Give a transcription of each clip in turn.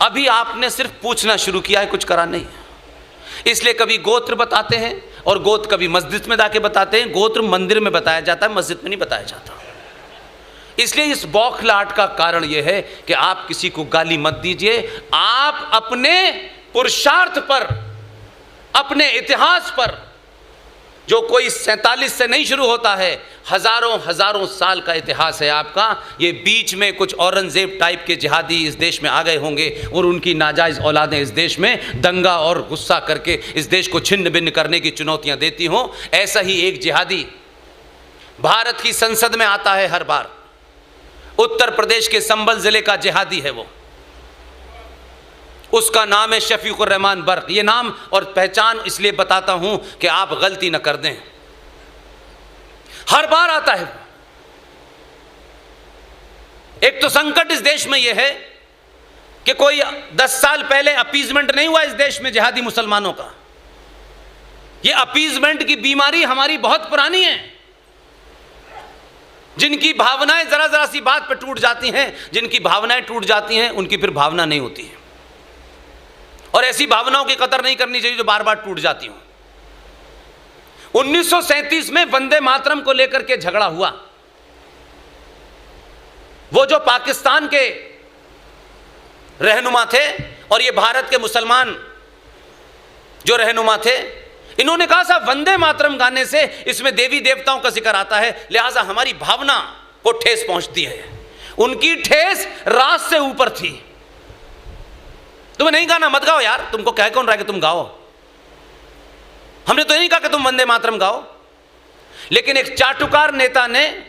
अभी आपने सिर्फ पूछना शुरू किया है, कुछ करा नहीं। इसलिए कभी गोत्र बताते हैं और गोत्र कभी मस्जिद में जाके बताते हैं। गोत्र मंदिर में बताया जाता है, मस्जिद में नहीं बताया जाता। इसलिए इस बौखलाहट का कारण यह है कि आप किसी को गाली मत दीजिए। आप अपने पुरुषार्थ पर, अपने इतिहास पर, जो कोई 47 से नहीं शुरू होता है, हजारों हजारों साल का इतिहास है आपका। ये बीच में कुछ औरंगजेब टाइप के जिहादी इस देश में आ गए होंगे और उनकी नाजायज़ औलादें इस देश में दंगा और गुस्सा करके इस देश को छिन्न भिन्न करने की चुनौतियां देती हों। ऐसा ही एक जिहादी भारत की संसद में आता है हर बार। उत्तर प्रदेश के संभल जिले का जिहादी है वो, उसका नाम है शफीकुर रहमान बर्क। ये नाम और पहचान इसलिए बताता हूं कि आप गलती न कर दें। हर बार आता है। एक तो संकट इस देश में यह है कि कोई 10 साल पहले अपीजमेंट नहीं हुआ इस देश में जिहादी मुसलमानों का। यह अपीजमेंट की बीमारी हमारी बहुत पुरानी है। जिनकी भावनाएं जरा जरा सी बात पर टूट जाती हैं, जिनकी भावनाएं टूट जाती हैं, उनकी फिर भावना नहीं होती है। और ऐसी भावनाओं की कदर नहीं करनी चाहिए जो बार बार टूट जाती हूं। 1937 में वंदे मातरम को लेकर के झगड़ा हुआ। वो जो पाकिस्तान के रहनुमा थे और ये भारत के मुसलमान जो रहनुमा थे, इन्होंने कहा साहब वंदे मातरम गाने से इसमें देवी देवताओं का जिक्र आता है, लिहाजा हमारी भावना को ठेस पहुंचती है। उनकी ठेस रात से ऊपर थी। तुम्हें नहीं गाना मत गाओ यार, तुमको कह कौन रहा है कि तुम गाओ? हमने तो नहीं कहा कि तुम वंदे मातरम गाओ। लेकिन एक चाटुकार नेता ने,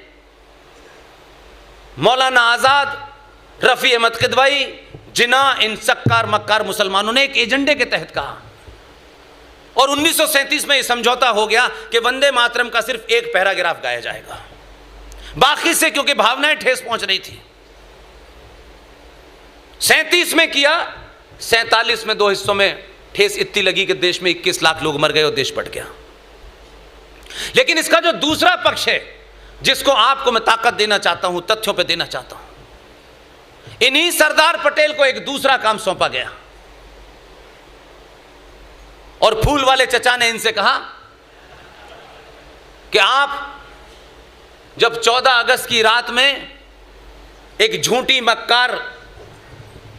मौलाना आजाद, रफी अहमद किदवई, जिना, इन सक्कार मक्कार मुसलमानों ने एक एजेंडे के तहत कहा और 1937 में यह समझौता हो गया कि वंदे मातरम का सिर्फ एक पैराग्राफ गाया जाएगा, बाकी से क्योंकि भावनाएं ठेस पहुंच रही थी। 37 में किया, 47 में 2 हिस्सों में ठेस इतनी लगी कि देश में 21 लाख लोग मर गए और देश पट गया। लेकिन इसका जो दूसरा पक्ष है, जिसको आपको मैं ताकत देना चाहता हूं, तथ्यों पे देना चाहता हूं, इन्हीं सरदार पटेल को एक दूसरा काम सौंपा गया और फूल वाले चचा ने इनसे कहा कि आप जब 14 अगस्त की रात में एक झूठी मक्कार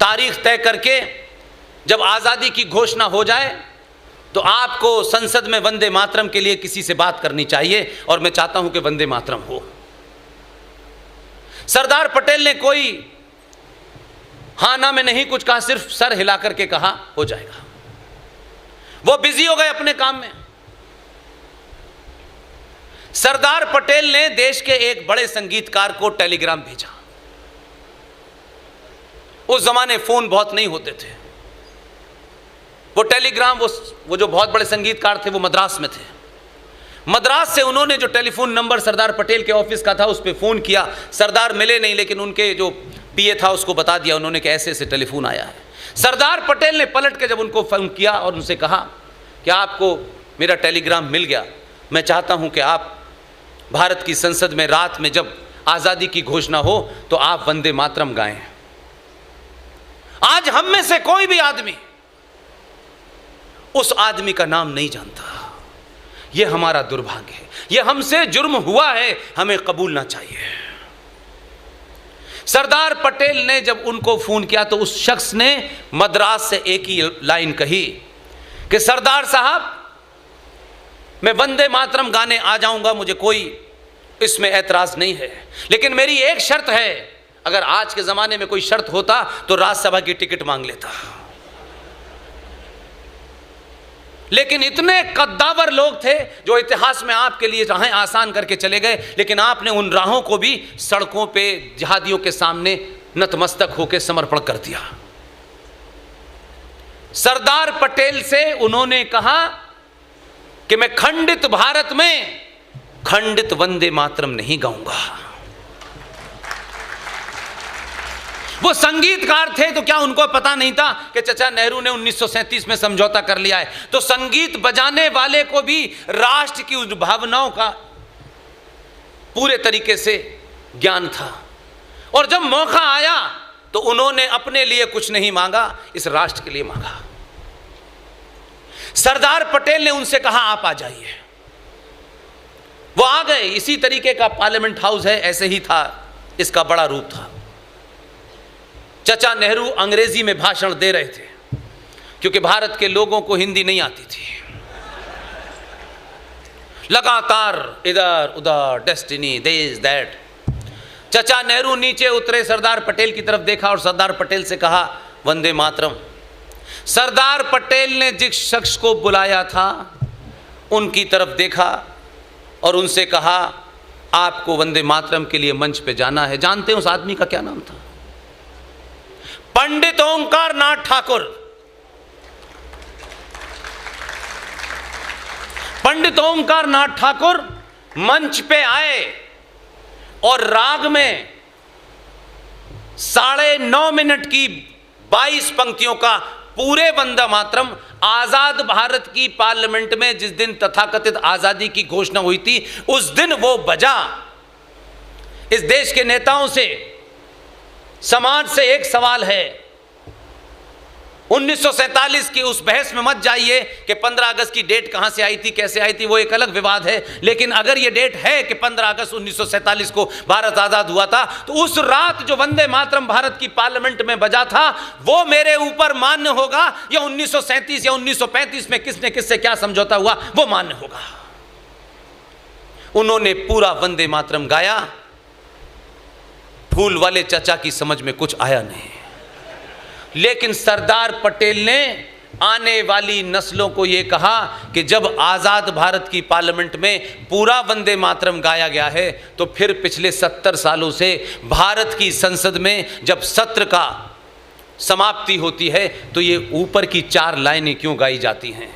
तारीख तय करके जब आज़ादी की घोषणा हो जाए तो आपको संसद में वंदे मातरम के लिए किसी से बात करनी चाहिए और मैं चाहता हूं कि वंदे मातरम हो। सरदार पटेल ने कोई हाँ ना में नहीं कुछ कहा, सिर्फ सर हिला करके कहा हो जाएगा। वो बिजी हो गए अपने काम में। सरदार पटेल ने देश के एक बड़े संगीतकार को टेलीग्राम भेजा। उस जमाने फोन बहुत नहीं होते थे। वो टेलीग्राम, वो जो बहुत बड़े संगीतकार थे वो मद्रास में थे। मद्रास से उन्होंने जो टेलीफोन नंबर सरदार पटेल के ऑफिस का था उस पर फ़ोन किया। सरदार मिले नहीं, लेकिन उनके जो पीए था उसको बता दिया उन्होंने कि ऐसे ऐसे टेलीफोन आया है। सरदार पटेल ने पलट के जब उनको फ़ोन किया और उनसे कहा कि आपको मेरा टेलीग्राम मिल गया, मैं चाहता हूं कि आप भारत की संसद में रात में जब आज़ादी की घोषणा हो तो आप वंदे मातरम गाएं। आज हम में से कोई भी आदमी उस आदमी का नाम नहीं जानता। यह हमारा दुर्भाग्य है, यह हमसे जुर्म हुआ है, हमें कबूलना चाहिए। सरदार पटेल ने जब उनको फोन किया तो उस शख्स ने मद्रास से एक ही लाइन कही कि सरदार साहब, मैं वंदे मातरम गाने आ जाऊंगा, मुझे कोई इसमें ऐतराज नहीं है, लेकिन मेरी एक शर्त है। अगर आज के जमाने में कोई शर्त होता तो राज्यसभा की टिकट मांग लेता। लेकिन इतने कद्दावर लोग थे जो इतिहास में आपके लिए राहें आसान करके चले गए, लेकिन आपने उन राहों को भी सड़कों पे जिहादियों के सामने नतमस्तक होकर समर्पण कर दिया। सरदार पटेल से उन्होंने कहा कि मैं खंडित भारत में खंडित वंदे मातरम नहीं गाऊंगा। वो संगीतकार थे तो क्या उनको पता नहीं था कि चचा नेहरू ने 1937 में समझौता कर लिया है? तो संगीत बजाने वाले को भी राष्ट्र की उस भावनाओं का पूरे तरीके से ज्ञान था। और जब मौका आया तो उन्होंने अपने लिए कुछ नहीं मांगा, इस राष्ट्र के लिए मांगा। सरदार पटेल ने उनसे कहा आप आ जाइए, वो आ गए। इसी तरीके का पार्लियामेंट हाउस है, ऐसे ही था, इसका बड़ा रूप था। चाचा नेहरू अंग्रेजी में भाषण दे रहे थे क्योंकि भारत के लोगों को हिंदी नहीं आती थी। लगातार इधर उधर, डेस्टिनी, दिस दैट। चाचा नेहरू नीचे उतरे, सरदार पटेल की तरफ देखा और सरदार पटेल से कहा वंदे मातरम। सरदार पटेल ने जिस शख्स को बुलाया था उनकी तरफ देखा और उनसे कहा आपको वंदे मातरम के लिए मंच पे जाना है। जानते हैं उस आदमी का क्या नाम था? पंडित ओंकार नाथ ठाकुर। पंडित ओंकार नाथ ठाकुर मंच पे आए और राग में 9.5 मिनट की 22 पंक्तियों का पूरे वंदे मातरम आजाद भारत की पार्लियामेंट में जिस दिन तथाकथित आजादी की घोषणा हुई थी उस दिन वो बजा। इस देश के नेताओं से, समाज से एक सवाल है, 1947 की उस बहस में मत जाइए कि 15 अगस्त की डेट कहां से आई थी, कैसे आई थी, वो एक अलग विवाद है। लेकिन अगर ये डेट है कि 15 अगस्त 1947 को भारत आजाद हुआ था, तो उस रात जो वंदे मातरम भारत की पार्लियामेंट में बजा था वो मेरे ऊपर मान्य होगा, या 1937 या 1935 में किसने किससे क्या समझौता हुआ वो मान्य होगा। उन्होंने पूरा वंदे मातरम गाया। फूल वाले चाचा की समझ में कुछ आया नहीं, लेकिन सरदार पटेल ने आने वाली नस्लों को यह कहा कि जब आज़ाद भारत की पार्लियामेंट में पूरा वंदे मातरम गाया गया है तो फिर पिछले 70 सालों से भारत की संसद में जब सत्र का समाप्ति होती है तो ये ऊपर की 4 लाइनें क्यों गाई जाती हैं?